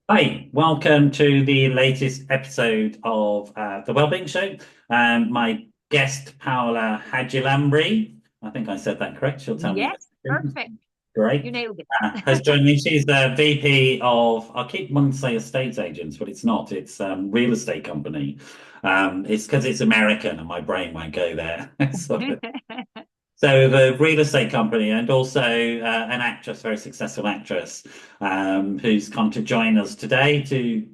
Hi, welcome to the latest episode of the Wellbeing Show. My guest, Paola Hadjilambri, I think I said that correct. She'll tell me. Yes, perfect. You Great. nailed it. Has joined me. She's the VP of, I keep wanting to say estate agents, but it's not. It's real estate company. It's because it's American and my brain won't go there. So the real estate company and also an actress, very successful actress, who's come to join us today to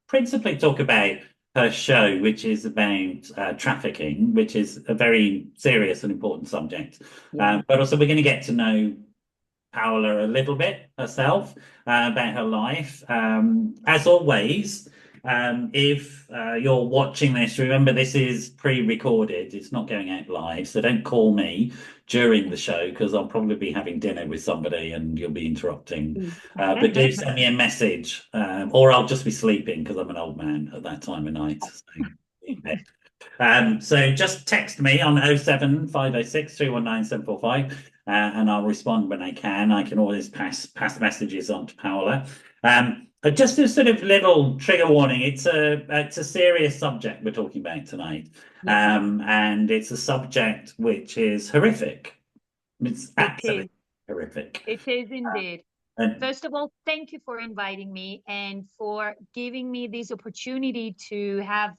principally talk about her show, which is about trafficking, which is a very serious and important subject. Yeah. But also we're going to get to know Paola a little bit herself, about her life. As always, if you're watching this, remember this is pre-recorded. It's not going out live, so don't call me during the show because I'll probably be having dinner with somebody and you'll be interrupting. Mm. But do send me a message, or I'll just be sleeping because I'm an old man at that time of night. So just text me on 07506 and I'll respond when I can. I can always pass messages on to Paola. Just a sort of little trigger warning. It's a serious subject we're talking about tonight, Yeah, and it's a subject which is horrific. It's it absolutely is. horrific. It is indeed. And First of all, thank you for inviting me and for giving me this opportunity to have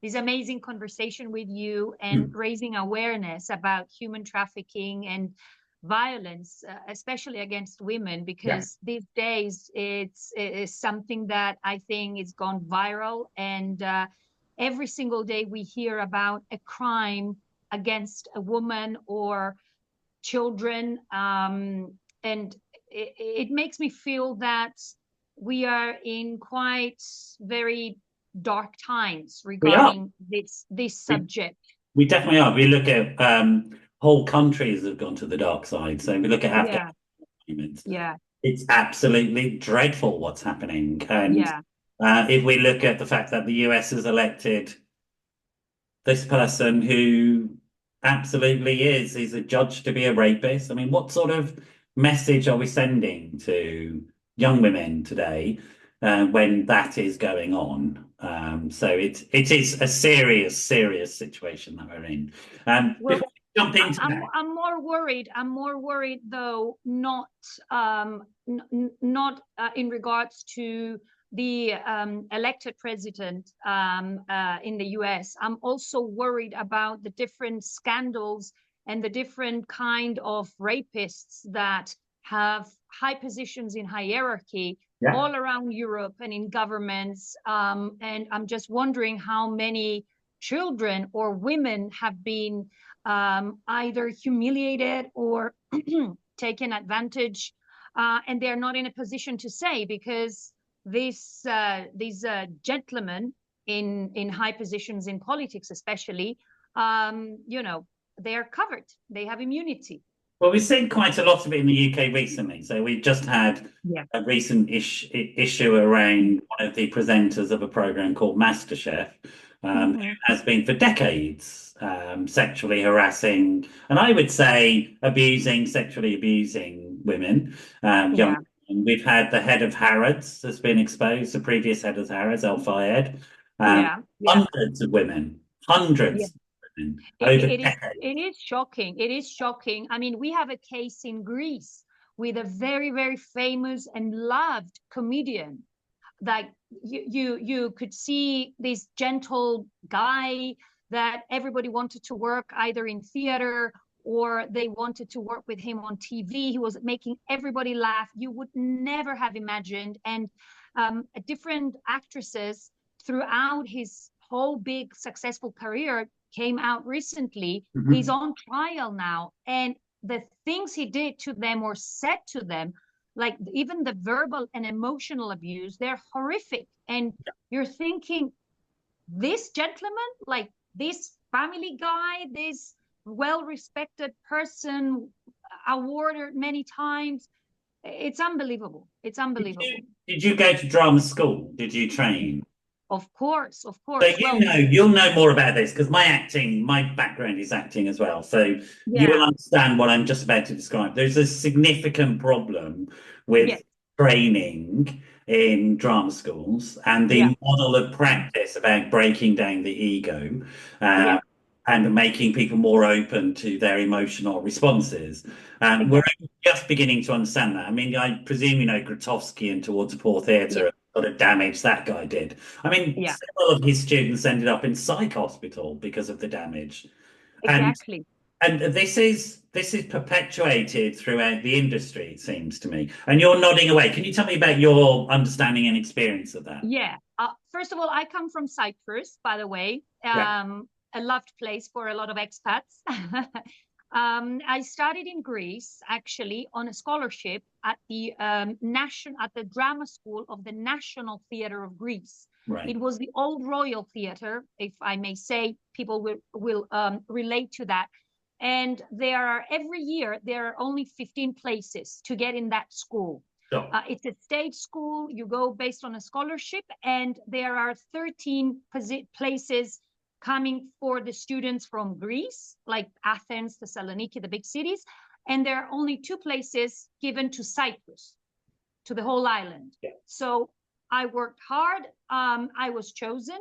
this amazing conversation with you and raising awareness about human trafficking and violence, especially against women, yeah, because these days it's something that I think is gone viral. And every single day we hear about a crime against a woman or children. And it makes me feel that we are in quite very dark times we are. regarding this We, subject. we definitely are. We look at whole countries have gone to the dark side. So we look at Yeah, Afghanistan. yeah, It's absolutely dreadful what's happening. And yeah, if we look at the fact that the US has elected this person who absolutely is a judge to be a rapist, I mean, what sort of message are we sending to young women today when that is going on? So it is a serious situation that we're in. well, Before we jump into I'm that, I'm more worried. I'm more worried though, not not in regards to the elected president in the US. I'm also worried about the different scandals and the different kind of rapists that have high positions in hierarchy yeah. all around Europe and in governments. And I'm just wondering how many children or women have been either humiliated or taken advantage, and they're not in a position to say because these gentlemen in high positions in politics, especially, you know, they are covered. They have immunity. Well, we've seen quite a lot of it in the UK recently. So we've just had Yeah. a recent issue around one of the presenters of a program called MasterChef, who Mm-hmm. has been for decades sexually harassing, and I would say sexually abusing women, young. Yeah. And we've had the head of Harrods has been exposed, the previous head of Harrods, El Fayed, um, Yeah. Yeah. hundreds of women, Yeah. hundreds of women It, over it is decades. it is shocking. It is shocking. I mean, we have a case in Greece with a very, very famous and loved comedian. Like you could see this gentle guy that everybody wanted to work either in theater or they wanted to work with him on TV. He was making everybody laugh. You would never have imagined. And different actresses throughout his whole big successful career came out recently. He's Mhm. on trial now, and the things he did to them or said to them, like even the verbal and emotional abuse, they're horrific. And you're thinking, this gentleman, like this family guy, this well respected person, awarded many times, it's unbelievable. It's unbelievable. Did you go to drama school? Did you train? Of course, of So course. Well, you'll know more about this because my background is acting as well. So you will yeah, understand what I'm just about to describe. There's a significant problem with yes, training in drama schools, and Yeah. the model of practice about breaking down the ego, uh, Yeah. and making people more open to their emotional responses. We're Exactly. just beginning to understand that. I mean, I presume you know Grotowski and Towards Poor Yeah. Theatre, sort of damage that guy did. I mean, Yeah. several of his students ended up in psych hospital because of the damage. And Exactly. and this is perpetuated throughout the industry, it seems to me. And you're nodding away. Can you tell me about your understanding and experience of that? Yeah. First of all, I come from Cyprus, by the way, Yeah, a loved place for a lot of expats. I studied in Greece, actually, on a scholarship at the at the drama school of the National Theatre of Greece. right. It was the old Royal Theatre, if I may say. People will relate to that. And there are every year there are only 15 places to get in that school. Sure. It's a state school. You go based on a scholarship, and there are 13 places coming for the students from Greece, like Athens, Thessaloniki, the big cities. And there are only 2 places given to Cyprus, to the whole island. Yeah. So I worked hard. I was chosen,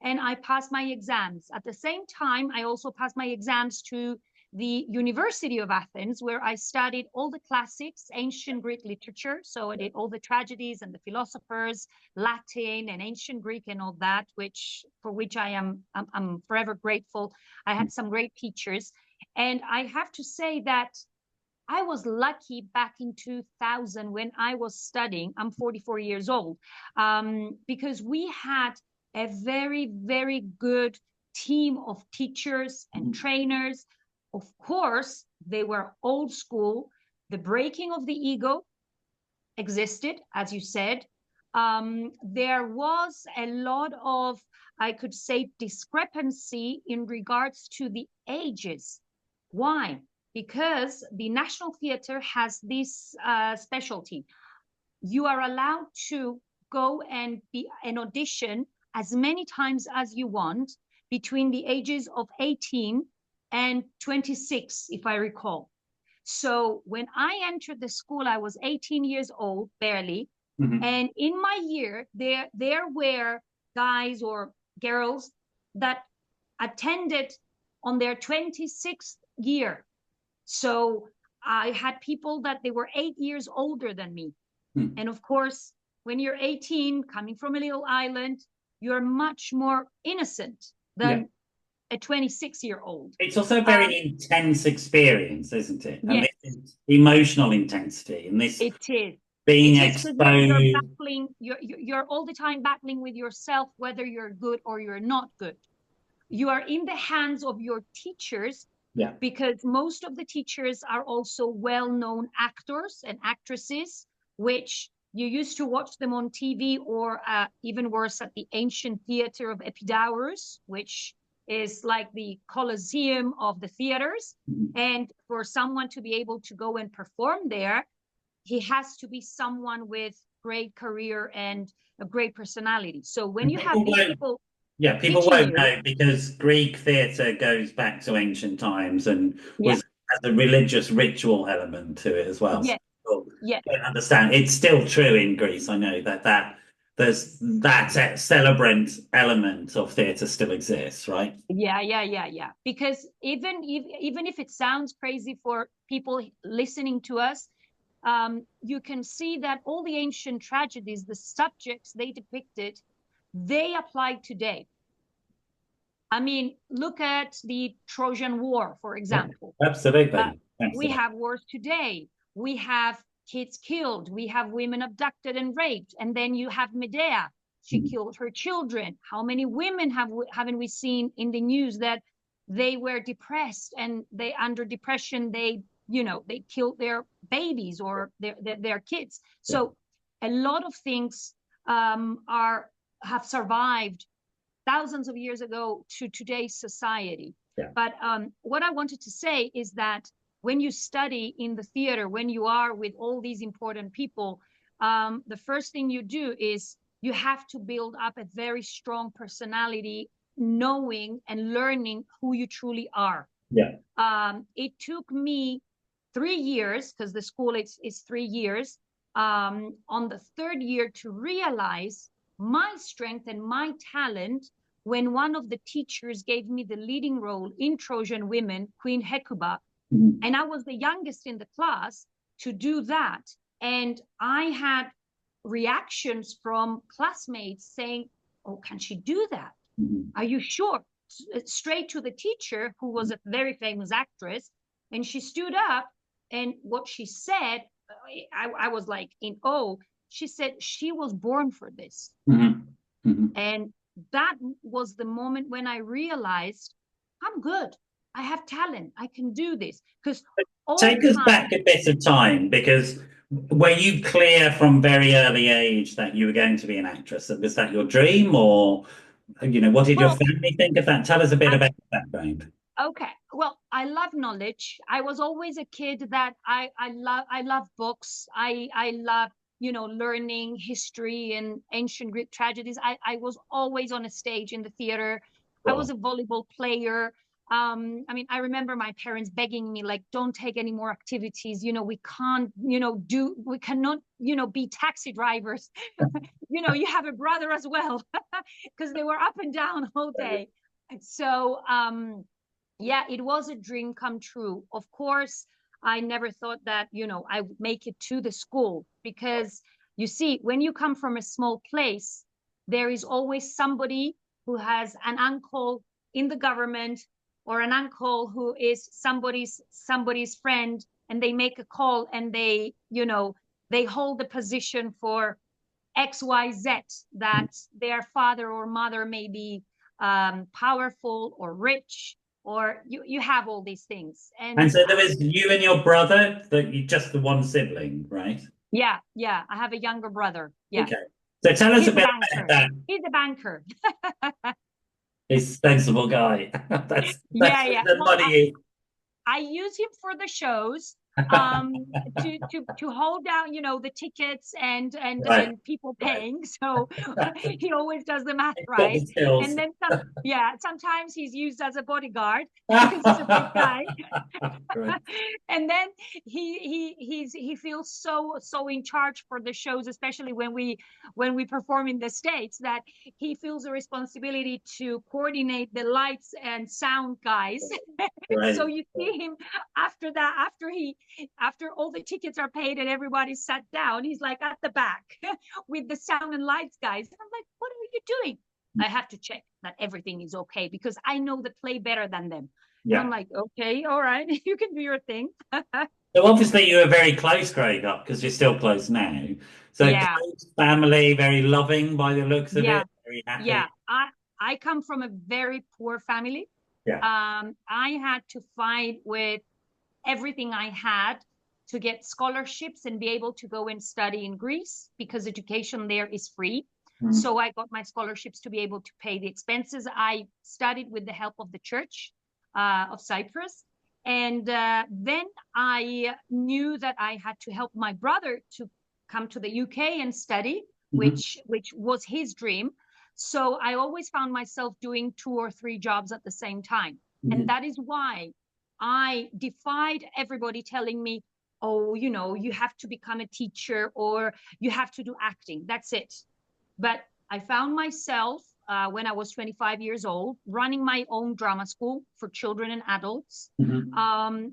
and I passed my exams. At the same time, I also passed my exams to the University of Athens, where I studied all the classics, ancient Greek literature. So I did all the tragedies and the philosophers, Latin and ancient Greek and all that, for which I'm forever grateful. I had some great teachers. And I have to say that I was lucky back in 2000 when I was studying. I'm 44 years old, because we had a very, very good team of teachers and trainers. Of course, they were old school. The breaking of the ego existed, as you said. There was a lot of, I could say, discrepancy in regards to the ages. Why? Because the National Theatre has this specialty. You are allowed to go and be an audition as many times as you want between the ages of 18 and 26, if I recall. So when I entered the school, I was 18 years old, barely. Mhm. And in my year, there were guys or girls that attended on their 26th year. So I had people that they were 8 years older than me. Hmm. And of course, when you're 18, coming from a little island, you're much more innocent Yeah. than a 26-year-old. It's also a very intense experience, isn't it? And Yes, this is emotional intensity and this it is. being It is because you're exposed. battling, you're all the time battling with yourself, whether you're good or you're not good. You are in the hands of your teachers, Yeah. because most of the teachers are also well-known actors and actresses, which you used to watch them on TV, or even worse, at the ancient theater of Epidaurus, which is like the Colosseum of the theaters. Mhm. And for someone to be able to go and perform there, he has to be someone with great career and a great personality. So when And you have people these won't, people yeah, people teaching won't you, know because Greek theatre goes back to ancient times and yeah, was has a religious ritual element to it as well. So yeah, people yeah, don't understand. It's still true in Greece. I know that there's that celebrant element of theatre still exists, right? yeah. Because even if it sounds crazy for people listening to us, you can see that all the ancient tragedies, the subjects they depicted, they apply today. I mean, look at the Trojan War, for Yeah, example. absolutely. We Absolutely. have wars today. We have kids killed. We have women abducted and raped. And then you have Medea. She Mhm. killed her children. How many women haven't we seen in the news that they were depressed, and they, under depression, they killed their babies or their kids. Yeah. So a lot of things are have survived thousands of years ago to today's society. Yeah. But what I wanted to say is that when you study in the theater, when you are with all these important people, the first thing you do is you have to build up a very strong personality, knowing and learning who you truly are. Yeah. It took me 3 years, because the school is 3 years, on the third year to realize my strength and my talent when one of the teachers gave me the leading role in Trojan Women, Queen Hecuba, and I was the youngest in the class to do that. And I had reactions from classmates saying, oh, can she do that? Are you sure? Straight to the teacher, who was a very famous actress, and she stood up, and what she said, I was like in awe. She said she was born for this. And that was the moment when I realized I'm good. I have talent. I can do this. Because take us back a bit of time, because were you clear from very early age that you were going to be an actress? Was that your dream, or what did your family think of that? Tell us a bit about your background. Okay. Well, I love knowledge. I was always a kid that I love books. I love, learning history and ancient Greek tragedies. I was always on a stage in the theater. Wow. I was a volleyball player. I mean, I remember my parents begging me, like, don't take any more activities. We can't, we cannot, be taxi drivers. You have a brother as well, because they were up and down all day. And so, yeah, it was a dream come true. Of course, I never thought that, I would make it to the school, because you see, when you come from a small place, there is always somebody who has an uncle in the government, or an uncle who is somebody's friend, and they make a call, and they hold the position for XYZ, that their father or mother may be powerful or rich, or you have all these things. And so there was you and your brother, that you just the one sibling, right? Yeah, I have a younger brother. Yeah. Okay. So tell us a bit about that. He's a banker. He's a sensible guy. that's yeah. The money. I use him for the shows, to hold down, the tickets and people paying. So he always does the math right. And then sometimes he's used as a bodyguard because he's a big guy. Right. And then he feels so in charge for the shows, especially when we perform in the States, that he feels a responsibility to coordinate the lights and sound guys. Right. So you see him after that, after all the tickets are paid and everybody's sat down, he's like at the back with the sound and lights guys. And I'm like, what are you doing? I have to check that everything is okay, because I know the play better than them. Yeah. And I'm like, okay, all right, you can do your thing. So obviously you were very close growing up, because you're still close now. So yeah. Close family, very loving by the looks of it. Very happy. Yeah, I come from a very poor family. Yeah. I had to fight with everything I had to get scholarships and be able to go and study in Greece, because education there is free. So I got my scholarships to be able to pay the expenses. I studied with the help of the Church of Cyprus. And then I knew that I had to help my brother to come to the UK and study, which was his dream. So I always found myself doing 2 or 3 jobs at the same time. And that is why I defied everybody telling me, oh, you have to become a teacher or you have to do acting. That's it. But I found myself when I was 25 years old, running my own drama school for children and adults,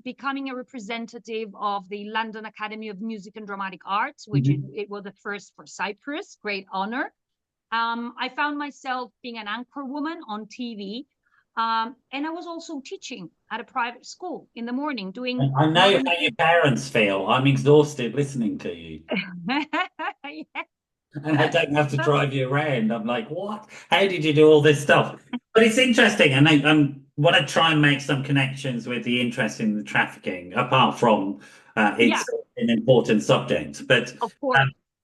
becoming a representative of the London Academy of Music and Dramatic Arts, which it was the first for Cyprus, great honor. I found myself being an anchor woman on TV. And I was also teaching at a private school in the morning doing... I know how your parents feel. I'm exhausted listening to you. Yeah. And I don't have to drive you around. I'm like, what? How did you do all this stuff? But it's interesting. And I want to try and make some connections with the interest in the trafficking, apart from it's an important subject. But of course.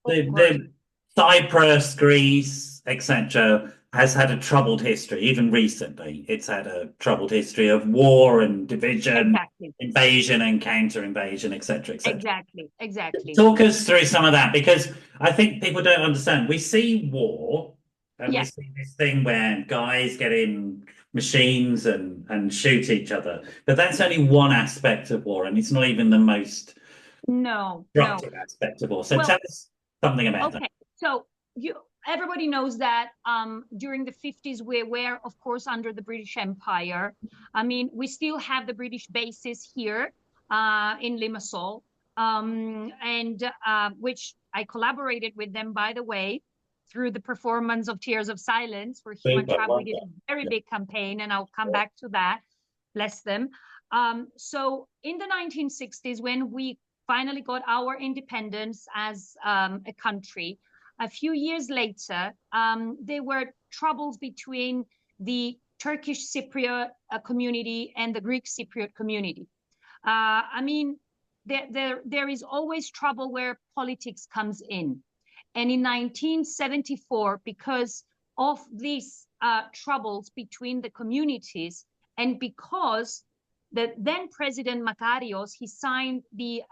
The Cyprus, Greece, etc., has had a troubled history. Even recently, it's had a troubled history of war and division, invasion and counter-invasion, etc., etc. Exactly. Talk us through some of that, because I think people don't understand. We see war, and we see this thing where guys get in machines and shoot each other, but that's only one aspect of war, and it's not even the most No, no. Constructive aspect of war. So Well, tell us something about that. okay. So you everybody knows that during the 50s we were, of course, under the British Empire. I mean, we still have the British bases here in Limassol, and which I collaborated with them, by the way, through the performance of Tears of Silence for Human Super, Travel. love We did that. a very Yeah. big campaign, and I'll come back to that. Bless them. So in the 1960s, when we finally got our independence as a country, a few years later, there were troubles between the Turkish Cypriot community and the Greek Cypriot community. I mean, there is always trouble where politics comes in. And in 1974, because of these troubles between the communities, and because the then President Makarios, he signed the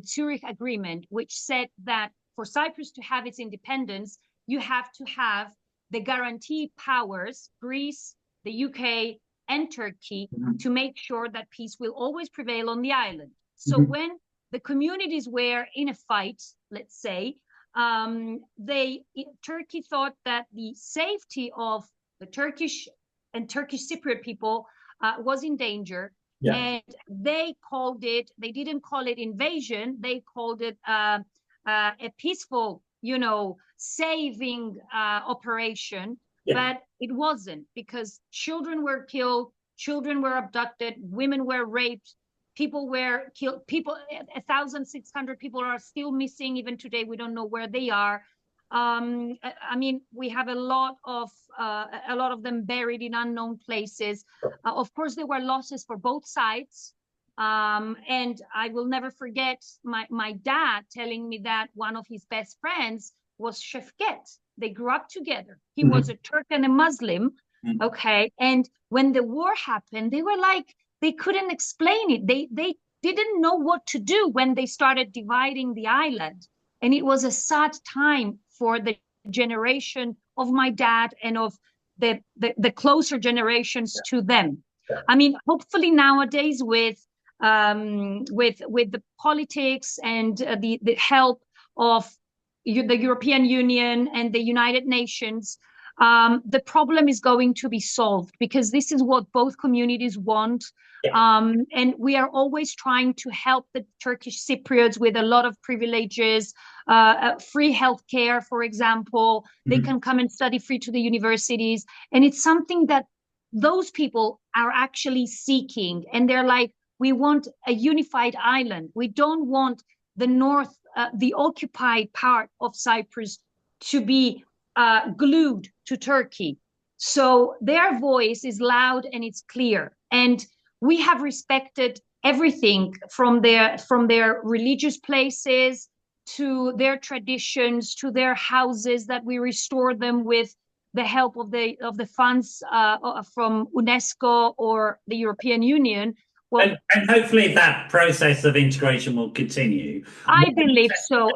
Zurich Agreement, which said that for Cyprus to have its independence, you have to have the guarantee powers, Greece, the UK, and Turkey, to make sure that peace will always prevail on the island. So when the communities were in a fight, let's say, Turkey thought that the safety of the Turkish and Turkish Cypriot people was in danger. Yeah. And they didn't call it invasion, they called it a peaceful, saving operation. Yeah. But it wasn't, because children were killed, children were abducted, women were raped, people were killed, 1,600 people are still missing. Even today, we don't know where they are. I mean, we have a lot of them buried in unknown places. Of course, there were losses for both sides. And I will never forget my dad telling me that one of his best friends was Shefket. They grew up together. He was a Turk and a Muslim. Okay. And when the war happened, they were like, they couldn't explain it. They didn't know what to do when they started dividing the island. And it was a sad time for the generation of my dad and of the closer generations to them. I mean, hopefully nowadays with the politics and the help of the European Union and the United Nations, the problem is going to be solved, because this is what both communities want. And we are always trying to help the Turkish Cypriots with a lot of privileges, free healthcare, for example. They can come and study free to the universities. And it's something that those people are actually seeking. And they're like, we want a unified island. We don't want the north, the occupied part of Cyprus to be glued to Turkey. So their voice is loud and it's clear. And we have respected everything from their religious places to their traditions to their houses, that we restore them with the help of the funds from UNESCO or the European Union. Well, and hopefully that process of integration will continue. I believe so.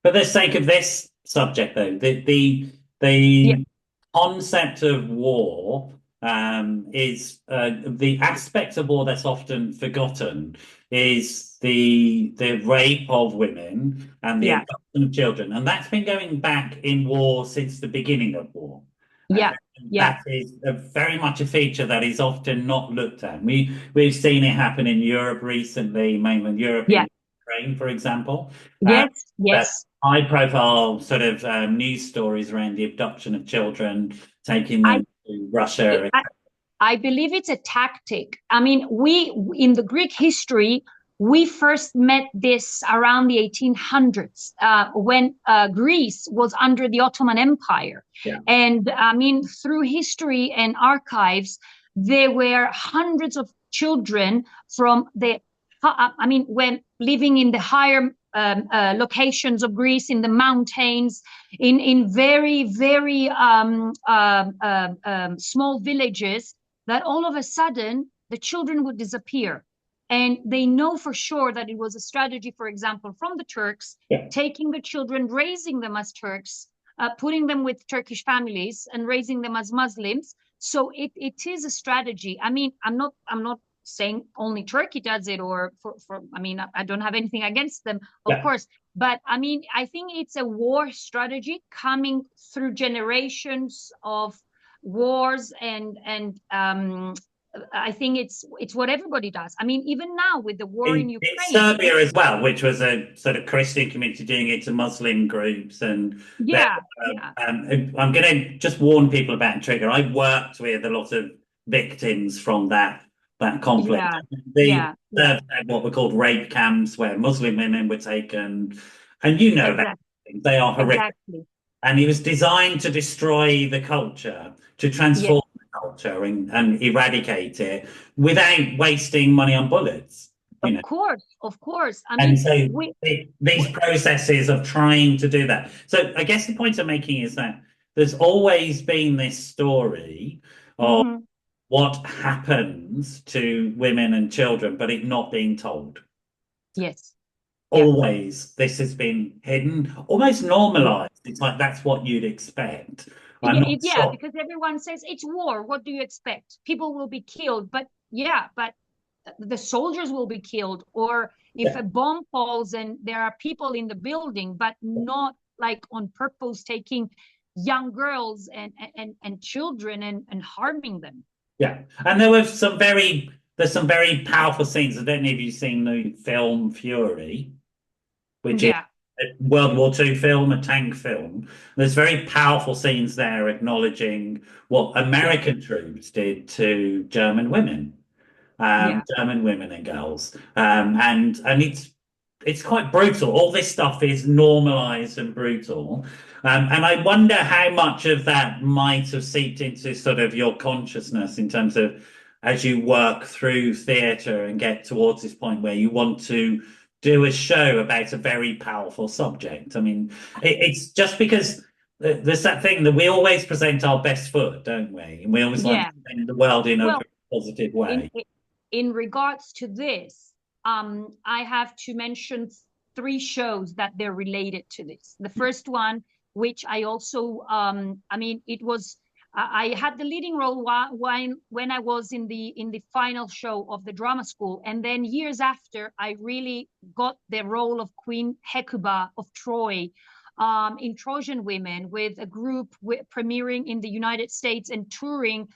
For the sake of this subject, though, the concept of war is the aspect of war that's often forgotten is the rape of women and the abduction of children, and that's been going back in war since the beginning of war. That is very much a feature that is often not looked at. We've seen it happen in Europe recently, mainland Europe, in Ukraine, for example. Yes. High-profile sort of news stories around the abduction of children, taking them to Russia. I believe it's a tactic. I mean, in the Greek history, we first met this around the 1800s when Greece was under the Ottoman Empire. And I mean, through history and archives, there were hundreds of children from when living in the higher locations of Greece, in the mountains, in very, very small villages, that all of a sudden the children would disappear. And they know for sure that it was a strategy, for example, from the Turks, taking the children, raising them as Turks, putting them with Turkish families and raising them as Muslims. So it is a strategy. I mean, I'm not saying only Turkey does it, or I mean, I don't have anything against them, of Yeah. course, but I mean, I think it's a war strategy coming through generations of wars, and I think it's what everybody does. I mean, even now with the war in In Ukraine. Serbia as well, which was a sort of Christian community doing it to Muslim groups, and there, Yeah, yeah, I'm going to just warn people about Trigger. I worked with a lot of victims from that conflict. yeah, The yeah, yeah, Serbs had what were called rape camps, where Muslim women were taken, and you know that exactly, they are horrific. exactly. And he was designed to destroy the culture, to Yeah, transform the culture and eradicate it without wasting money on bullets. You of know. course, of course. I And mean, so we, these we processes of trying to do that. So I guess the point I'm making is that there's always been this story of mhm, what happens to women and children, but it not being told. yes, yeah, Always, this has been hidden, almost yeah. normalized. It's like that's what you'd expect. I'm Yeah, not yeah, sure. because everyone says it's war. What do you expect? People will be killed, but yeah, but the soldiers will be killed, or if Yeah. a bomb falls and there are people in the building, but not like on purpose taking young girls and children and harming them. Yeah. And there's some very powerful scenes. I don't know if you've seen the film Fury, which is Yeah, a World War II film, a tank film. There's very powerful scenes there acknowledging what yeah, American troops did to yeah, German women and girls. And it's quite brutal. All this stuff is normalized and brutal. And I wonder how much of that might have seeped into sort of your consciousness in terms of as you work through theatre and get towards this point where you want to do a show about a very powerful subject. I mean, it's just because there's that thing that we always present our best foot, don't we? And we always like to yeah. present the world in a Well, very positive in way. in regards to this, I have to mention three shows that they're related to this. The first one, which I also, I mean, it was I had the leading role when I was in the final show of the drama school, and then years after, I really got the role of Queen Hecuba of Troy. In Trojan Women, with a group premiering in the United States and touring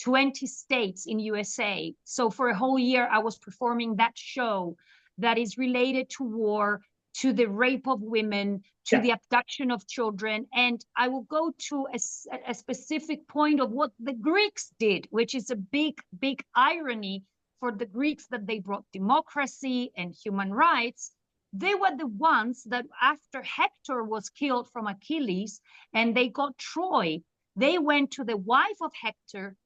20 states in USA. So for a whole year, I was performing that show that is related to war, to the rape of women, to Yeah. the abduction of children. And I will go to a specific point of what the Greeks did, which is a big, big irony for the Greeks, that they brought democracy and human rights. They were the ones that, after Hector was killed from Achilles and they got Troy, they went to the wife of Hector,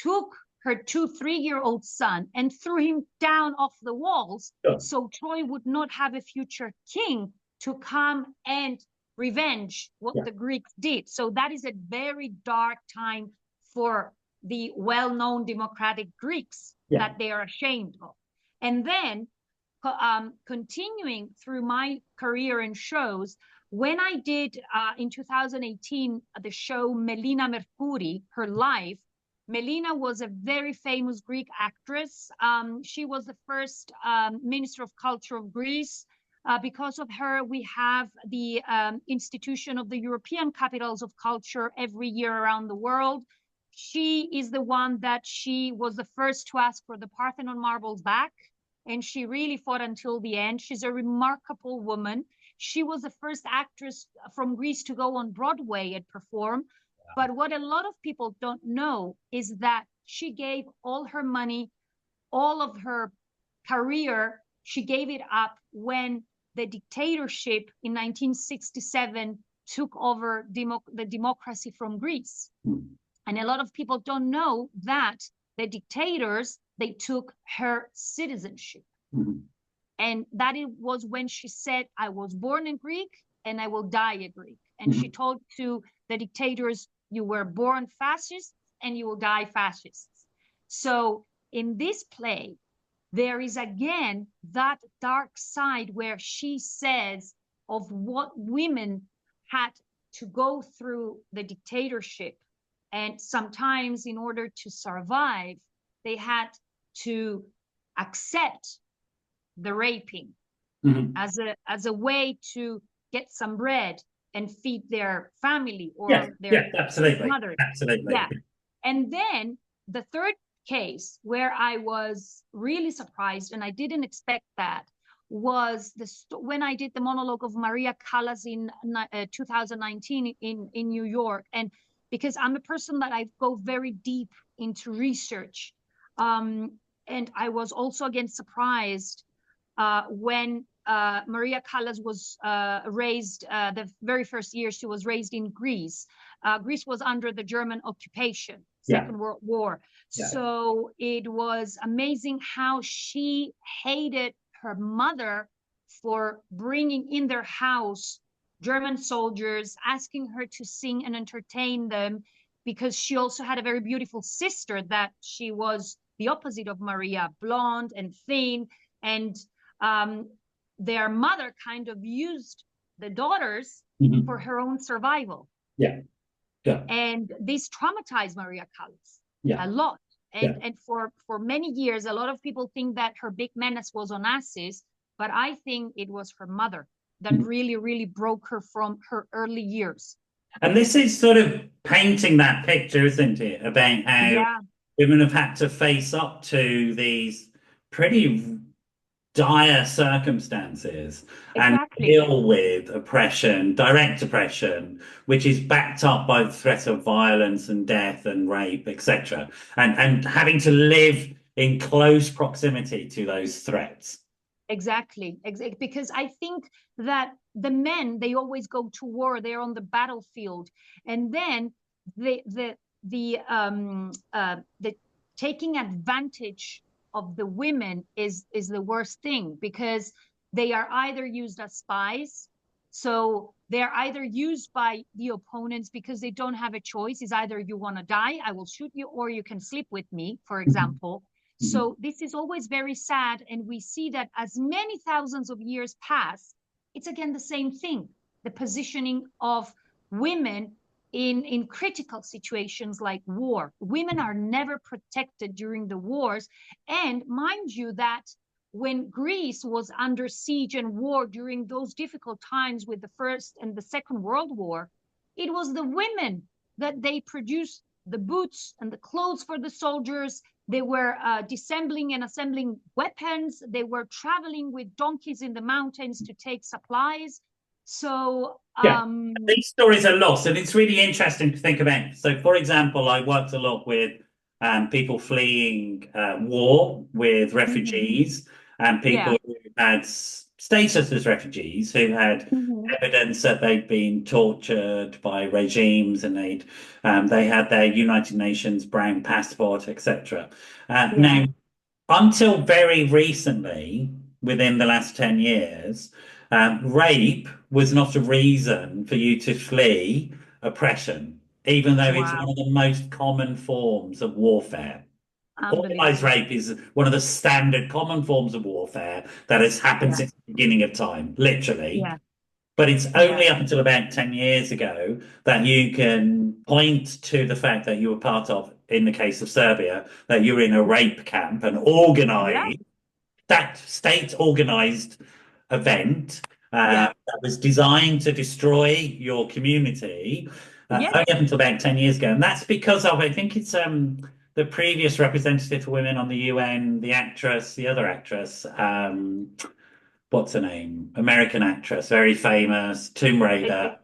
took her 2 3-year-old son and threw him down off the walls, Sure. so Troy would not have a future king to come and revenge what Yeah. the Greeks did. So that is a very dark time for the well-known democratic Greeks Yeah. that they are ashamed of. And then continuing through my career in shows, when I did in 2018 the show Melina Mercouri, Her Life, Melina was a very famous Greek actress. She was the first Minister of Culture of Greece. Because of her, we have the institution of the European Capitals of Culture every year around the world. She is the one that she was the first to ask for the Parthenon marbles back, and she really fought until the end. She's a remarkable woman. She was the first actress from Greece to go on Broadway and perform. But what a lot of people don't know is that she gave all her money, all of her career, she gave it up when the dictatorship in 1967 took over the democracy from Greece. And a lot of people don't know that the dictators, they took her citizenship. Mhm. And that it was when she said, I was born a Greek and I will die a Greek. And she Mhm. told to the dictators, you were born fascists and you will die fascists. So in this play, there is again that dark side where she says of what women had to go through the dictatorship. And sometimes, in order to survive, they had to accept the raping Mhm. as a way to get some bread and feed their family Yes, or their yes, absolutely, mother. absolutely. Yeah. And then the third case where I was really surprised, and I didn't expect that, was when I did the monologue of Maria Callas in 2019 in New York. And because I'm a person that I go very deep into research, and I was also again surprised when Maria Callas was raised, the very first year she was raised in Greece. Greece was under the German occupation, Yeah, Second World War. yeah. So it was amazing how she hated her mother for bringing in their house German soldiers, asking her to sing and entertain them, because she also had a very beautiful sister that she was the opposite of Maria, blonde and thin. And um, their mother kind of used the daughters for Mhm. her own survival. Yeah, yeah, And this traumatized Maria Callas yeah, a lot. yeah. And for many years, a lot of people think that her big menace was Onassis, but I think it was her mother that Mhm. really, really broke her from her early years. And this is sort of painting that picture, isn't it, about how Yeah, women have had to face up to these pretty dire circumstances and exactly. deal with oppression, direct oppression, which is backed up by the threat of violence and death and rape, etc., and having to live in close proximity to those threats. Exactly. Because I think that the men, they always go to war, they're on the battlefield. And then the taking advantage of the women is the worst thing, because they are either used as spies. So they're either used by the opponents because they don't have a choice. It's either you want to die, I will shoot you, or you can sleep with me, for Mhm. example. Mhm. So this is always very sad. And we see that as many thousands of years pass, it's again the same thing. The positioning of women in critical situations like war. Women are never protected during the wars. And mind you that when Greece was under siege and war during those difficult times with the First and the Second World War, it was the women that they produced the boots and the clothes for the soldiers. They were dissembling and assembling weapons. They were traveling with donkeys in the mountains to take supplies. So, Yeah, these stories are lost, and it's really interesting to think about. So, for example, I worked a lot with people fleeing war, with mhm, refugees, and yeah, people who had status as refugees, who had mhm, evidence that they'd been tortured by regimes, and they had their United Nations brown passport, etc. yeah, Now, until very recently, within the last 10 years, rape was not a reason for you to flee oppression, even though it's one wow, of the most common forms of warfare. Organized unbelievable. rape is one of the standard common forms of warfare that has happened Yeah, since the beginning of time, literally. yeah, But it's yeah, only up until about 10 years ago that you can point to the fact that you were part of, in the case of Serbia, that you're in a rape camp, an yeah, organized, that state organized event yeah, that was designed to destroy your community, yes. only up until about 10 years ago. And that's because of, I think it's the previous representative for women on the UN, the actress, the other actress, what's her name? American actress, very famous, Tomb It, Raider,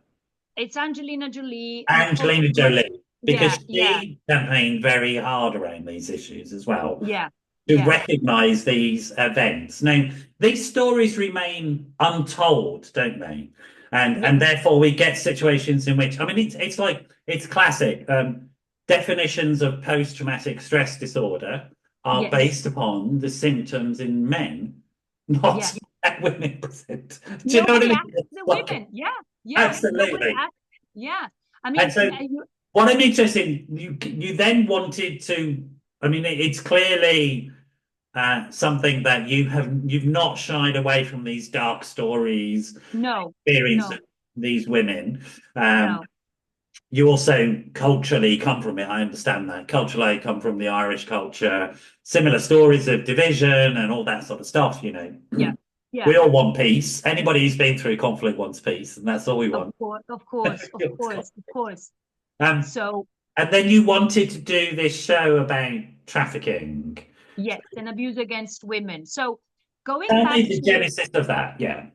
it's Angelina Jolie, Nicole Angelina Kidman. Jolie, because Yeah, yeah, she campaigned very hard around these issues as well, yeah, to yeah, recognize these events. Now, these stories remain untold, don't they? And yes, therefore we get situations in which, I mean, it's like it's classic. Definitions of post-traumatic stress disorder are yes, based upon the symptoms in men, not yes. women present. Do you know what I Nobody mean? asked the It's like, women. Yeah, yeah. Nobody absolutely. asked. Yeah. I And mean, so what I'm interested in, you then wanted to, I mean, it's clearly something that you've not shied away from these dark stories, no, experience of no, these women. Um, no. you also culturally come from it. I understand that. Culturally, I come from the Irish culture, similar stories of division and all that sort of stuff, you know. Yeah, yeah, We all want peace. Anybody who's been through conflict wants peace, and that's all we of want. course, of course, of course, of course. Um, So and then you wanted to do this show about trafficking. yes, and abuse against women. So going Tell back me the to genesis of that. Yeah.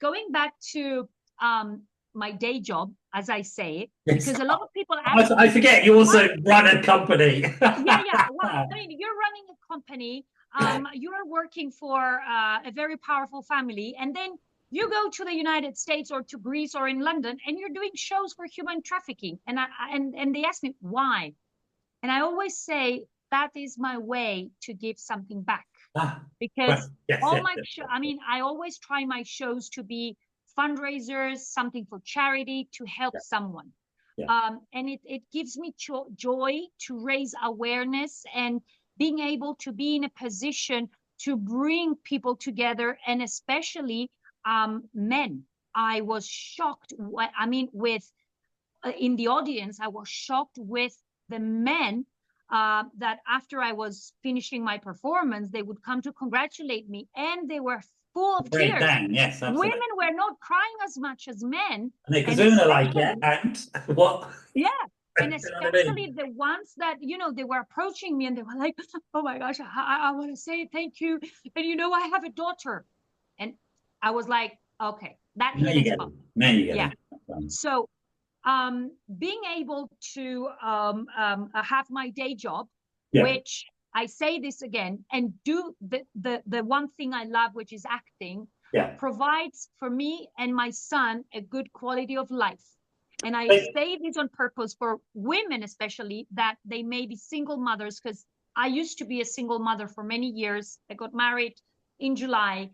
going back to my day job, as I say, Yes. because a lot of people ask I me, forget you why? also run a company. Yeah, yeah. Well, I mean, you're running a company, you're working for a very powerful family, and then you go to the United States or to Greece or in London, and you're doing shows for human trafficking. And they ask me why, and I always say that is my way to give something back, Ah, right. because Yes, all yes, my yes, show, I mean, I always try my shows to be fundraisers, something for charity, to help yeah, someone. yeah. And it gives me joy to raise awareness and being able to be in a position to bring people together, and especially men. I was shocked. I mean, with in the audience, I was shocked with the men that after I was finishing my performance, they would come to congratulate me, and they were full of Break tears. down. Yes, absolutely. Women were not crying as much as men, And and because are like, yeah, especially, and what? yeah, You and know what I mean? especially the ones that, they were approaching me and they were like, oh my gosh, I want to say thank you. And I have a daughter. And I was like, okay, that Now hit you a get spot. it. Now you get Yeah. it. So being able to have my day job, Yeah, which I say this again, and do the one thing I love, which is acting, yeah. provides for me and my son a good quality of life. And I But say this on purpose for women, especially that they may be single mothers, because I used to be a single mother for many years. I got married in July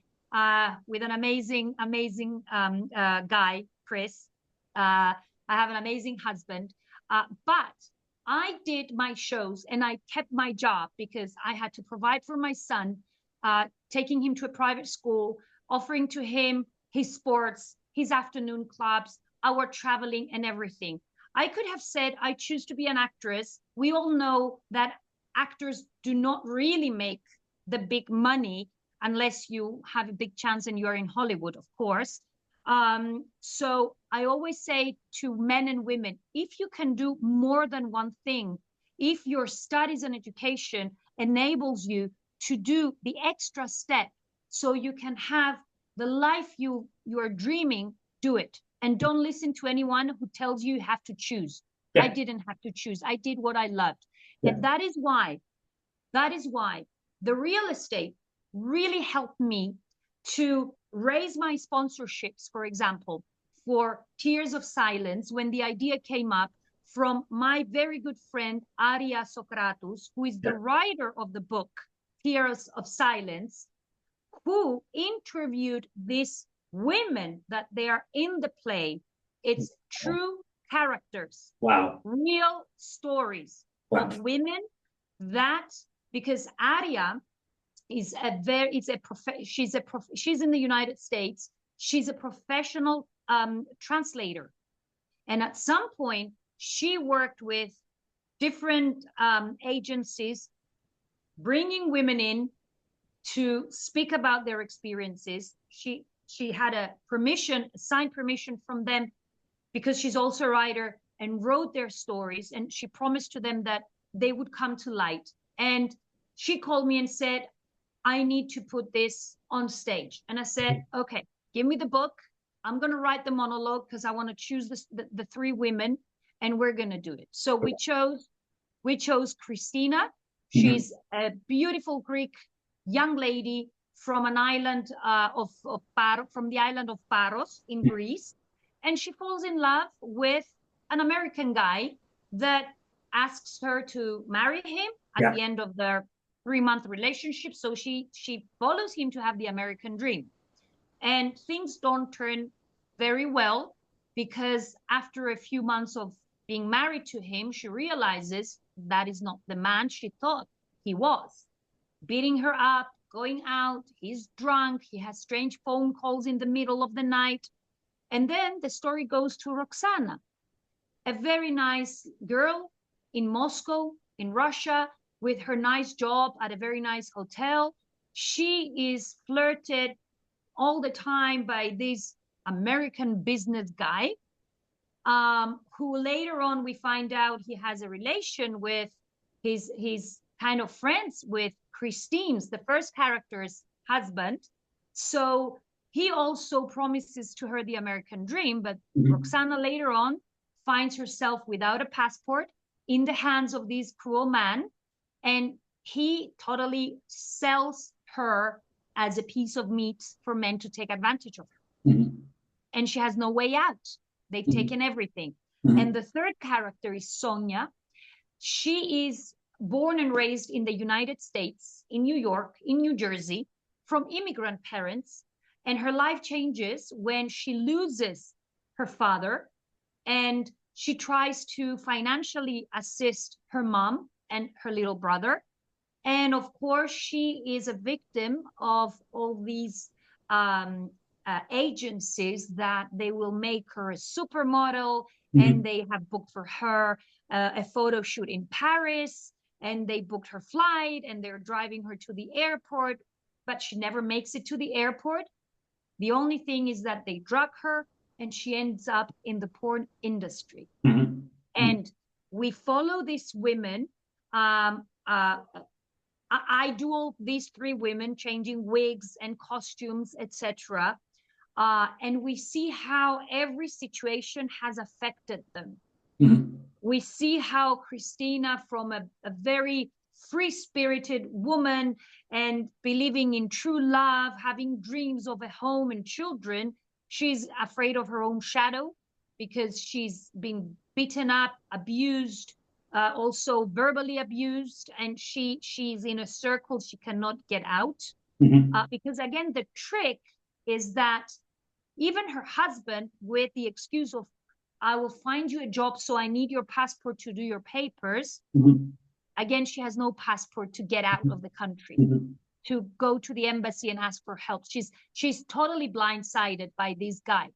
with an amazing, amazing guy, Chris. I have an amazing husband. But I did my shows and I kept my job because I had to provide for my son, taking him to a private school, offering to him his sports, his afternoon clubs, our traveling and everything. I could have said, I choose to be an actress. We all know that actors do not really make the big money unless you have a big chance and you're in Hollywood, of course. So I always say to men and women, if you can do more than one thing, if your studies and education enables you to do the extra step so you can have the life you are dreaming, do it. And don't listen to anyone who tells you have to choose. I yeah, didn't have to choose. I did what I loved. yeah. And that is why the real estate really helped me to raise my sponsorships, for example, for Tears of Silence, when the idea came up from my very good friend, Aria Socratous, who is the Yeah. writer of the book, Tears of Silence, who interviewed these women that they are in the play. It's true characters, Wow. real stories Wow. of women that, because Aria is a very, it's a she's in the United States. She's a professional translator. And at some point, she worked with different agencies, bringing women in to speak about their experiences. She had a signed permission from them, because she's also a writer, and wrote their stories. And she promised to them that they would come to light. And she called me and said, I need to put this on stage. And I said, okay, give me the book. I'm going to write the monologue because I want to choose the three women, and we're going to do it. So we chose Christina. Mhm. She's a beautiful Greek young lady from an island from the island of Paros in Greece. And she falls in love with an American guy that asks her to marry him at Yeah. the end of their 3-month relationship. So she follows him to have the American dream. And things don't turn very well, because after a few months of being married to him, she realizes that is not the man she thought he was. Beating her up, going out, he's drunk, he has strange phone calls in the middle of the night. And then the story goes to Roxana, a very nice girl in Moscow, in Russia, with her nice job at a very nice hotel. She is flirted all the time by this American business guy, who later on we find out he has a relation with his kind of friends with Christine's, the first character's husband. So he also promises to her the American dream, but Roxana later on finds herself without a passport in the hands of this cruel man, and he totally sells her as a piece of meat for men to take advantage of her. And she has no way out. They've taken everything. And the third character is Sonia. She is born and raised in the United States, in New York, in New Jersey, from immigrant parents. And her life changes when she loses her father, and she tries to financially assist her mom and her little brother. And of course, she is a victim of all these agencies that they will make her a supermodel, and they have booked for her a photo shoot in Paris, and they booked her flight, and they're driving her to the airport, but she never makes it to the airport. The only thing is that they drug her, and she ends up in the porn industry. And we follow these women. I do all these three women changing wigs and costumes, etc. And we see how every situation has affected them. We see how Christina, from a very free-spirited woman and believing in true love, having dreams of a home and children, she's afraid of her own shadow because she's been beaten up, abused, also verbally abused, and she's in a circle she cannot get out. Because again, the trick is that even her husband, with the excuse of, I will find you a job, so I need your passport to do your papers. Again, she has no passport to get out of the country, to go to the embassy and ask for help. She's totally blindsided by this guy.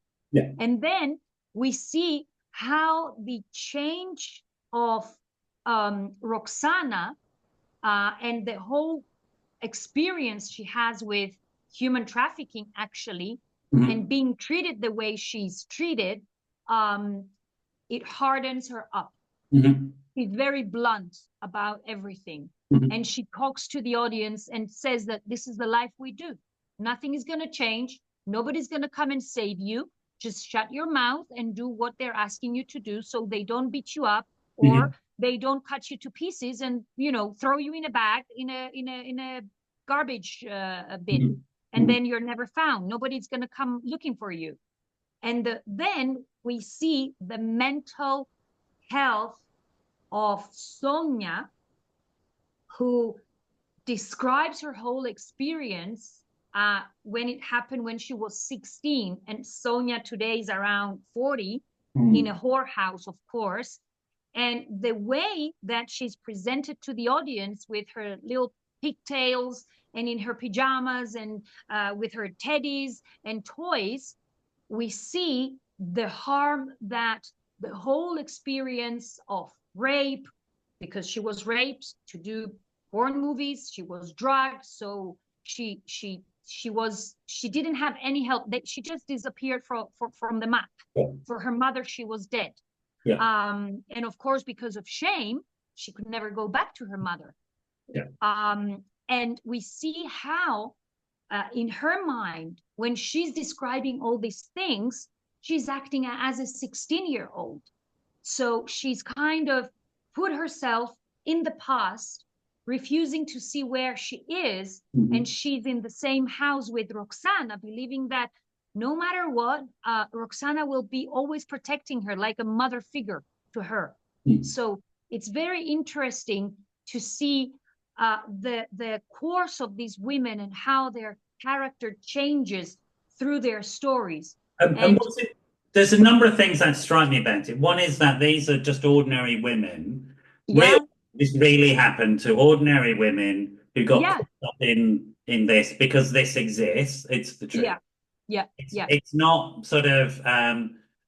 And then we see how the change of Roxana and the whole experience she has with human trafficking, actually, and being treated the way she's treated, it hardens her up. She's very blunt about everything. And she talks to the audience and says that this is the life we do. Nothing is going to change. Nobody's going to come and save you. Just shut your mouth and do what they're asking you to do, so they don't beat you up, or they don't cut you to pieces and, you know, throw you in a bag in a garbage bin, and then you're never found. Nobody's going to come looking for you. And then we see the mental health of Sonia, who describes her whole experience when it happened when she was 16, and Sonia today is around 40, in a whorehouse, of course. And the way that she's presented to the audience with her little pigtails and in her pajamas and with her teddies and toys, we see the harm that the whole experience of rape, because she was raped to do porn movies, she was drugged, so she didn't have any help. She just disappeared from the map. For her mother, she was dead. And of course, because of shame, she could never go back to her mother. And we see how in her mind, when she's describing all these things, she's acting as a 16-year-old. So she's kind of put herself in the past, refusing to see where she is. And she's in the same house with Roxana, believing that no matter what, Roxana will be always protecting her like a mother figure to her. So it's very interesting to see the course of these women and how their character changes through their stories. And there's a number of things that strike me about it. One is that these are just ordinary women. This really happened to ordinary women who got caught up in this because this exists. It's the truth. It's not sort of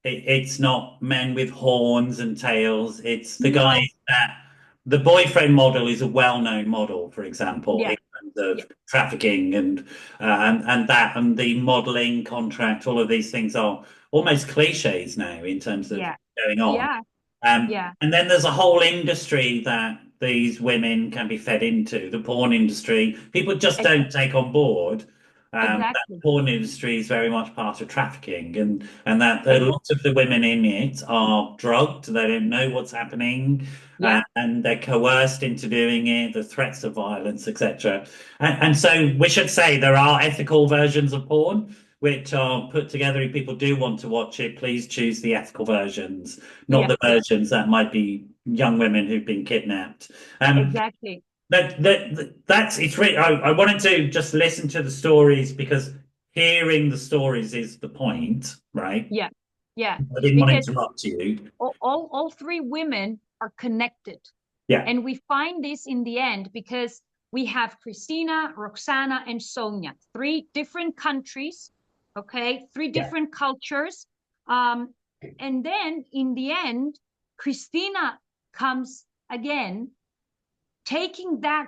it's not men with horns and tails. It's the No. guys that the boyfriend model is a well-known model, for example, Yeah. in terms Yeah. of trafficking and that and the modeling contract. All of these things are almost cliches now in terms of Yeah. going on. Yeah. Yeah. And then there's a whole industry that these women can be fed into, the porn industry. People just Ex- don't take on board that exactly. porn industry is very much part of trafficking, and that a Ex- lot of the women in it are drugged. They don't know what's happening, yeah. and they're coerced into doing it. The threats of violence, etc. And so we should say there are ethical versions of porn which are put together. If people do want to watch it, please choose the ethical versions, not Yeah. the versions that might be young women who've been kidnapped. Exactly. That's it's really. I wanted to just listen to the stories because hearing the stories is the point, right? Yeah. Yeah. I didn't want to Because interrupt you. all three women are connected. Yeah, And we find this in the end because we have Christina, Roxana, and Sonia, three different countries, okay, three yeah, different cultures. And then in the end, Christina comes again, taking that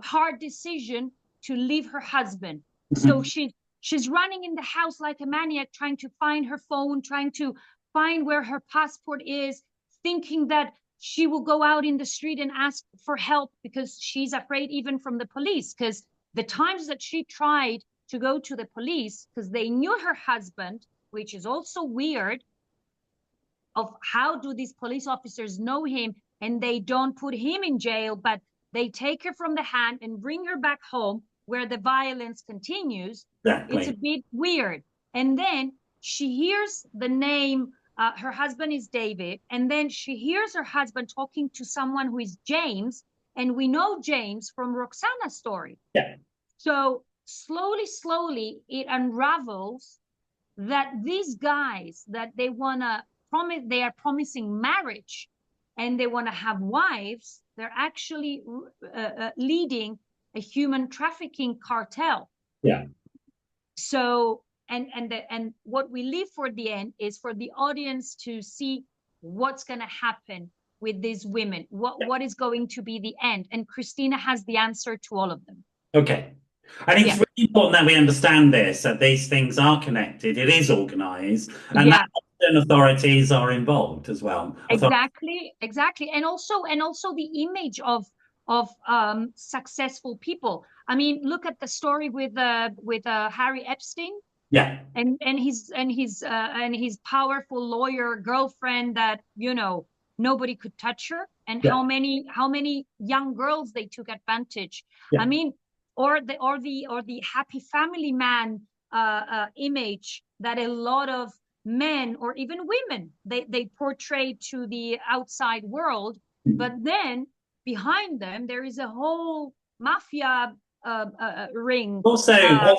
hard decision to leave her husband. So mhm, she's running in the house like a maniac, trying to find her phone, trying to find where her passport is, thinking that she will go out in the street and ask for help because she's afraid even from the police. Because the times that she tried to go to the police, because they knew her husband, which is also weird, of how do these police officers know him and they don't put him in jail, but they take her from the hand and bring her back home where the violence continues. It's a exactly. bit weird. And then she hears the name, her husband is David, and then she hears her husband talking to someone who is James, and we know James from Roxana's story. Yeah, So slowly it unravels that these guys that they are promising marriage and they want to have wives, they're actually leading a human trafficking cartel. yeah, So and what we leave for the end is for the audience to see what's going to happen with these women, yeah. what is going to be the end, and Christina has the answer to all of them. Okay. And it's Yeah. really important that we understand this, that these things are connected. It is organized, and that Yeah. often authorities are involved as well. Exactly, and also the image of successful people. I mean, look at the story with Harry Epstein Yeah, and his powerful lawyer girlfriend that nobody could touch her, and yeah, how many young girls they took advantage. I yeah. mean, or the happy family man image that a lot of men or even women they portray to the outside world, but then behind them there is a whole mafia ring. Also, uh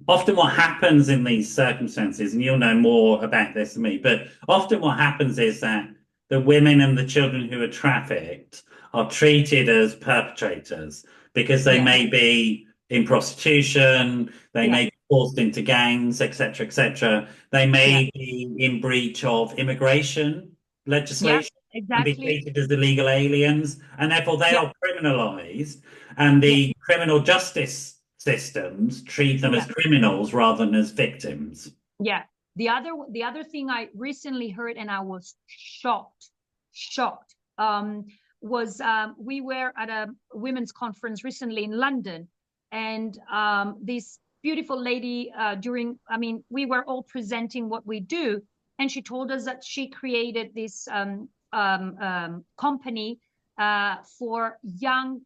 often what happens in these circumstances, and you'll know more about this than me, but often what happens is that the women and the children who are trafficked are treated as perpetrators because they yeah, may be in prostitution, they yeah, may be forced into gangs, etc., etc. They yeah, may be in breach of immigration yeah, legislation and be exactly, treated as illegal aliens, and therefore they yeah, are criminalized, and yeah, the criminal justice systems treat them yeah, as criminals rather than as victims. yeah. The other thing I recently heard and I was shocked, was we were at a women's conference recently in London, and this beautiful lady, we were all presenting what we do, and she told us that she created this company for young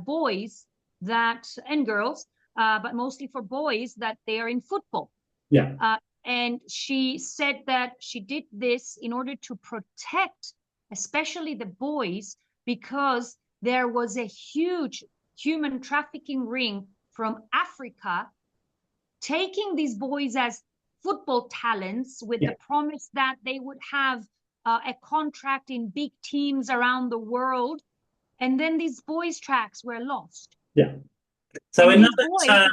boys that and girls, but mostly for boys that they are in football. Yeah, Uh, and she said that she did this in order to protect, especially the boys, because there was a huge human trafficking ring from Africa taking these boys as football talents with yeah, the promise that they would have a contract in big teams around the world. And then these boys' tracks were lost. yeah. So And these boys,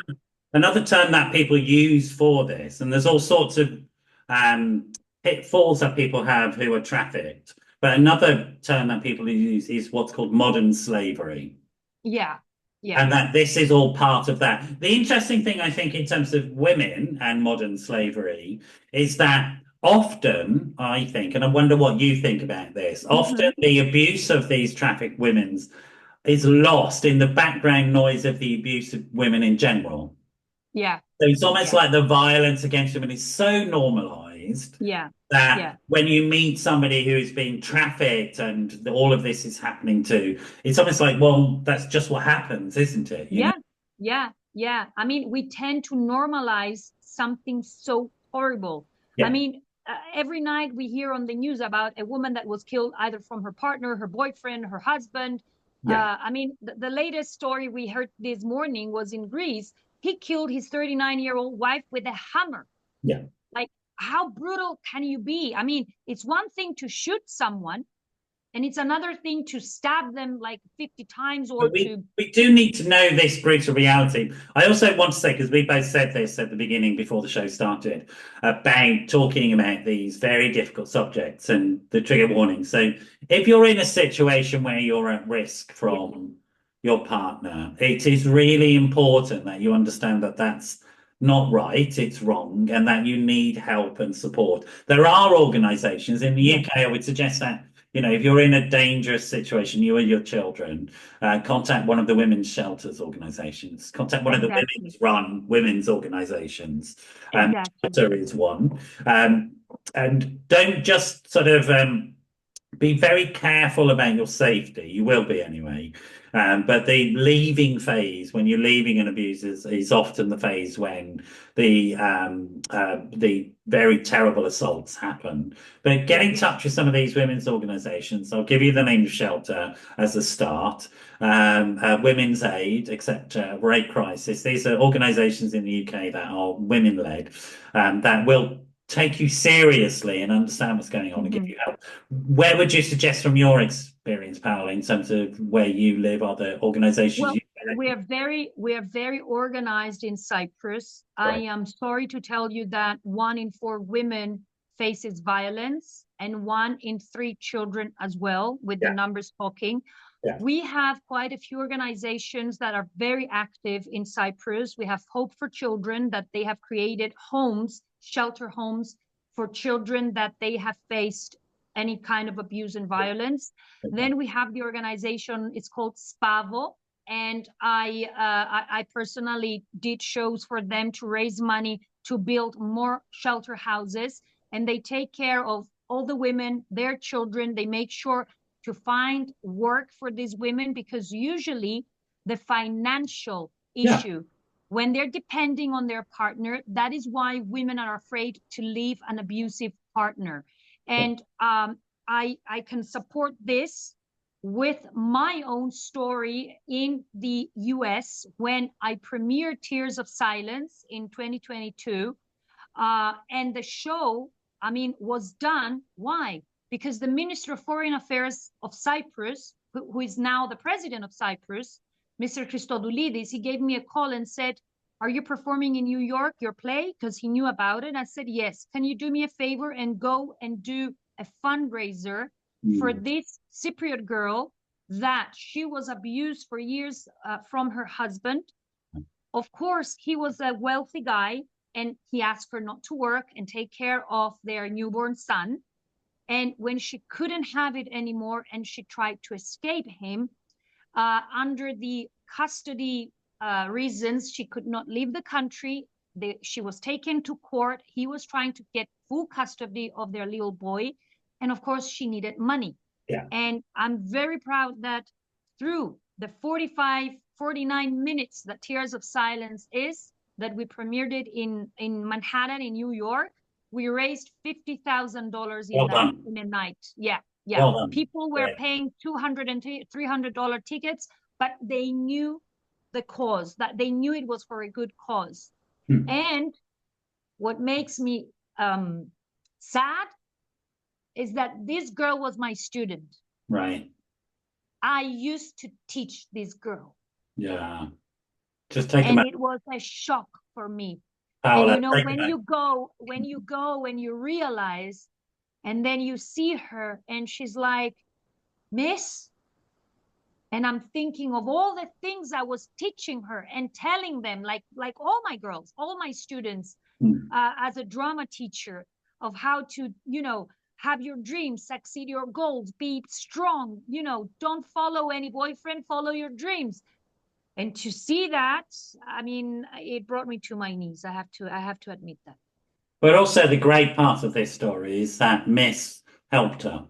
another term that people use for this, and there's all sorts of pitfalls that people have who are trafficked. But another term that people use is what's called modern slavery. Yeah. Yeah. And that this is all part of that. The interesting thing, I think, in terms of women and modern slavery is that often, I think, and I wonder what you think about this, often the abuse of these trafficked women is lost in the background noise of the abuse of women in general. Yeah. So it's almost Yeah. like the violence against women is so normalized Yeah. that Yeah. when you meet somebody who is being trafficked and all of this is happening to, it's almost like, well, that's just what happens, isn't it? You know? Yeah. Yeah. Yeah. I mean, we tend to normalize something so horrible. I Yeah, mean, every night we hear on the news about a woman that was killed either from her partner, her boyfriend, her husband. yeah, I mean, the latest story we heard this morning was in Greece. He killed his 39-year-old wife with a hammer. yeah. Like, how brutal can you be? I mean, it's one thing to shoot someone, and it's another thing to stab them like 50 times or But to. we do need to know this brutal reality. I also want to say, because we both said this at the beginning before the show started, about talking about these very difficult subjects and the trigger warning. So if you're in a situation where you're at risk from your partner, it is really important that you understand that that's not right, it's wrong, and that you need help and support. There are organizations in the Yeah, UK, I would suggest that if you're in a dangerous situation, you and your children, contact one of the women's shelters organizations, contact one of the exactly. women's run women's organizations. Exactly. Shelter is one. And don't just sort of be very careful about your safety. You will be anyway. But the leaving phase, when you're leaving an abuse, is often the phase when the very terrible assaults happen. But get in touch with some of these women's organisations. I'll give you the name of shelter as a start. Women's Aid, etc. Rape Crisis. These are organisations in the UK that are women-led, that will take you seriously and understand what's going on and give Mhm. you help. Where would you suggest from your experience, Paola, in terms of where you live, are there organizations Well, you recommend? we are very organized in Cyprus. I Right. am sorry to tell you that 1 in 4 women faces violence and 1 in 3 children as well, with the Yeah. numbers talking. Yeah. We have quite a few organizations that are very active in Cyprus. We have Hope for Children, that they have created homes, shelter homes for children that they have faced any kind of abuse and violence. Okay. Then we have the organization, it's called Spavo, and I personally did shows for them to raise money to build more shelter houses, and they take care of all the women, their children. They make sure to find work for these women, because usually the financial Yeah. issue, when they're depending on their partner, that is why women are afraid to leave an abusive partner. Yeah. And I can support this with my own story in the US when I premiered Tears of Silence in 2022. And the show, I mean, was done. Why? Because the Minister of Foreign Affairs of Cyprus, who is now the president of Cyprus, Mr. Christodoulidis, he gave me a call and said, "Are you performing in New York, your play?" Because he knew about it. I said, "Yes. Can you do me a favor and go and do a fundraiser for Mm. this Cypriot girl that she was abused for years from her husband?" Of course, he was a wealthy guy, and he asked her not to work and take care of their newborn son. And when she couldn't have it anymore and she tried to escape him, under the custody reasons, she could not leave the country. She was taken to court. He was trying to get full custody of their little boy. And of course, she needed money. Yeah. And I'm very proud that through the 49 minutes that Tears of Silence is, that we premiered it in Manhattan, in New York, we raised $50,000 Well done. in a night. Yeah, yeah. Well done. People were Great. paying $200 and $300 tickets, but they knew the cause, that they knew it was for a good cause. Hmm. And what makes me sad is that this girl was my student. Right. I used to teach this girl. Yeah. Just take a And moment. it was a shock for me. And Paola, you know, take when it. you go and you realize, and then you see her and she's like, Miss, and I'm thinking of all the things I was teaching her and telling them, like all my girls, all my students, Mm. as a drama teacher, of how to, have your dreams, succeed your goals, be strong, don't follow any boyfriend, follow your dreams. And to see that, I mean, it brought me to my knees. I have to admit that. But also the great part of this story is that Miss helped her.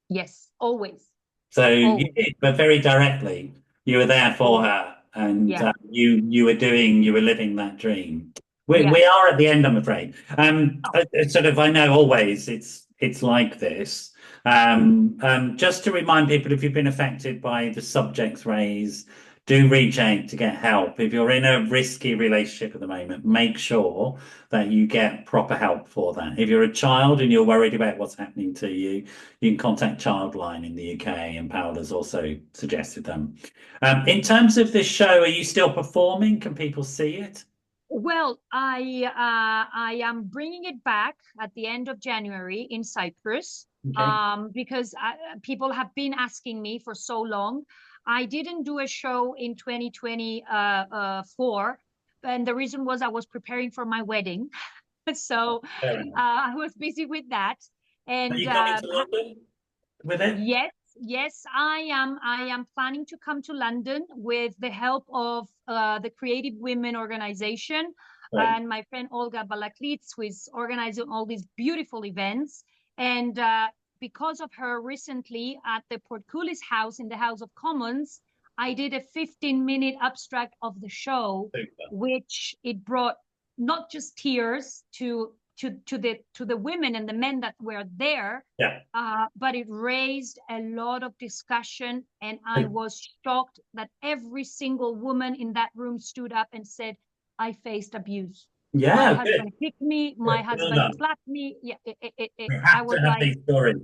Yes, always, So you always. did, but very directly. You were there for Always. her, and Yeah, you were living that dream. We yeah. we are at the end, I'm afraid. Oh, Sort of, I know always it's like this. Just to remind people, if you've been affected by the subjects raised, do reach out to get help. If you're in a risky relationship at the moment, make sure that you get proper help for that. If you're a child and you're worried about what's happening to you, you can contact Childline in the UK, and Paola's also suggested them. In terms of this show, are you still performing? Can people see it? well, I am bringing it back at the end of January in Cyprus, Okay. because people have been asking me for so long. I didn't do a show in 2024, and the reason was I was preparing for my wedding. So Fair enough. I was busy with that. Are And you coming to London with it? yes, yes, I am. I am planning to come to London with the help of the Creative Women organization Right. and my friend Olga Balaklits, who is organizing all these beautiful events. And because of her, recently at the Portcullis House in the House of Commons, I did a 15-minute abstract of the show, Super. which it brought not just tears to the women and the men that were there, Yeah. but it raised a lot of discussion. And I was shocked that every single woman in that room stood up and said, I faced abuse. My Yeah, good. husband kicked me. My Good. Well husband done. slapped me. Yeah, We I have to was have like, these stories.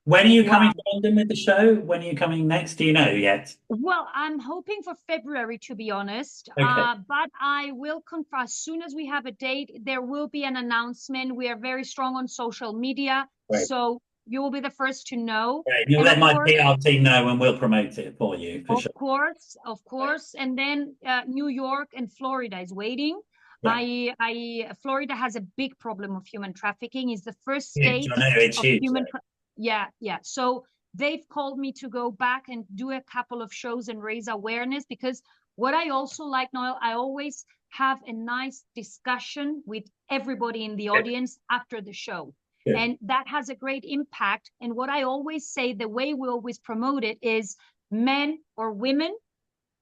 When are you coming wow. to London with the show? When are you coming next? Do you know yet? Well, I'm hoping for February, to be honest. Okay. But I will confirm as soon as we have a date, there will be an announcement. We are very strong on social media, Great. so you will be the first to know. Great. You'll And let of my course, PR team know and we'll promote it for you for Of sure. course, of course. And then New York and Florida is waiting. Yeah. Florida has a big problem of human trafficking. It's the first Huge. I state know it's of huge human there. yeah, yeah. So they've called me to go back and do a couple of shows and raise awareness, because what I also like, Noel, I always have a nice discussion with everybody in the Good. audience after the show. Good. And that has a great impact. And what I always say, the way we always promote it is, men or women,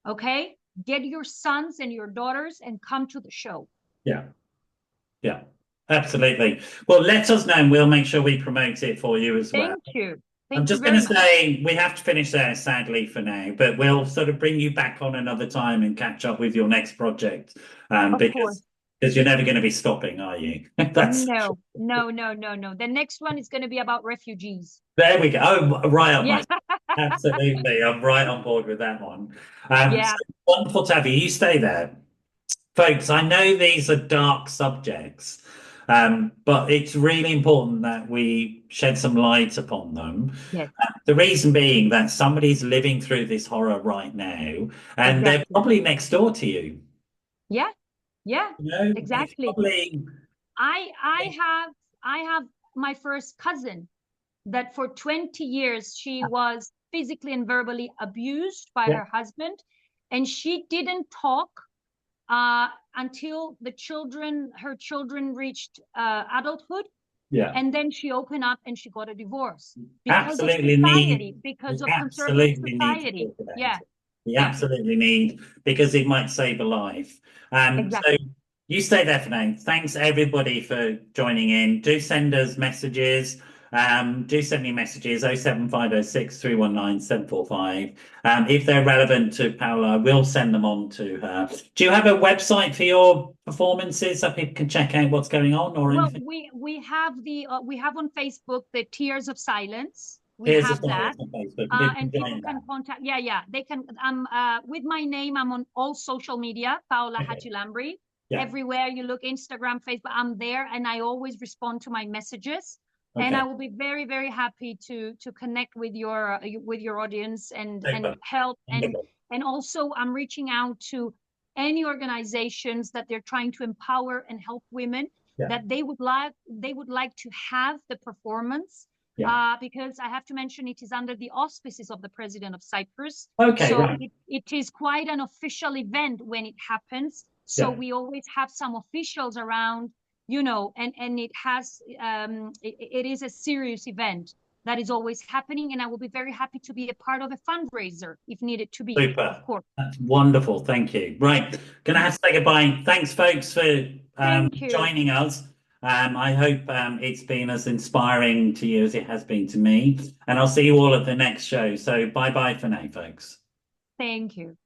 okay, get your sons and your daughters and come to the show. Yeah. Yeah. Absolutely. Well, let us know and we'll make sure we promote it for you as well. Thank you. I'm Thank you just going very to much. say we have to finish there, sadly, for now, but we'll sort of bring you back on another time and catch up with your next project, Of course. because you're never going to be stopping, are you? That's No, no, no, no, no. The next one is going to be about refugees. there we go. Oh, right up Yeah. my absolutely. I'm right on board with that one. So Yeah. wonderful to have you. You stay there. Folks, I know these are dark subjects, but it's really important that we shed some light upon them. Yes, The reason being that somebody's living through this horror right now, and they're exactly. probably next door to you. Yeah, yeah, You know, it's exactly. probably I have my first cousin that for 20 years she was physically and verbally abused by yeah, her husband, and she didn't talk until her children reached adulthood. yeah. And then she opened up and she got a divorce because of Absolutely society, need, we because of conservative absolutely need to society. talk about Yeah, it. We yeah, absolutely need, because it might save a life. So exactly. you stay there for now. Thanks everybody for joining in. Do send us messages. Do send me messages 07506 319 745. If they're relevant to Paola, we'll send them on to her. Do you have a website for your performances so people can check out what's going on or Well, anything? we have on Facebook the Tears of Silence. We Here's a have site that. on Facebook. People can And people join can that. contact, yeah, yeah, they can, with my name, I'm on all social media, Paola Okay. Hadjilambri. Yeah. everywhere you look, Instagram, Facebook, I'm there, and I always respond to my messages. Okay. And I will be very, very happy to connect with your audience and help. And also I'm reaching out to any organizations that they're trying to empower and help women, that they would like to have the performance. Because I have to mention, it is under the auspices of the President of Cyprus. Okay, so right. it is quite an official event when it happens. So we always have some officials around, and it has it is a serious event that is always happening, and I will be very happy to be a part of a fundraiser if needed to be. Super. Of course. That's wonderful. Thank you. Right. Gonna have to say goodbye. Thanks, folks, for joining us. I hope it's been as inspiring to you as it has been to me. And I'll see you all at the next show. So bye-bye for now, folks. Thank you.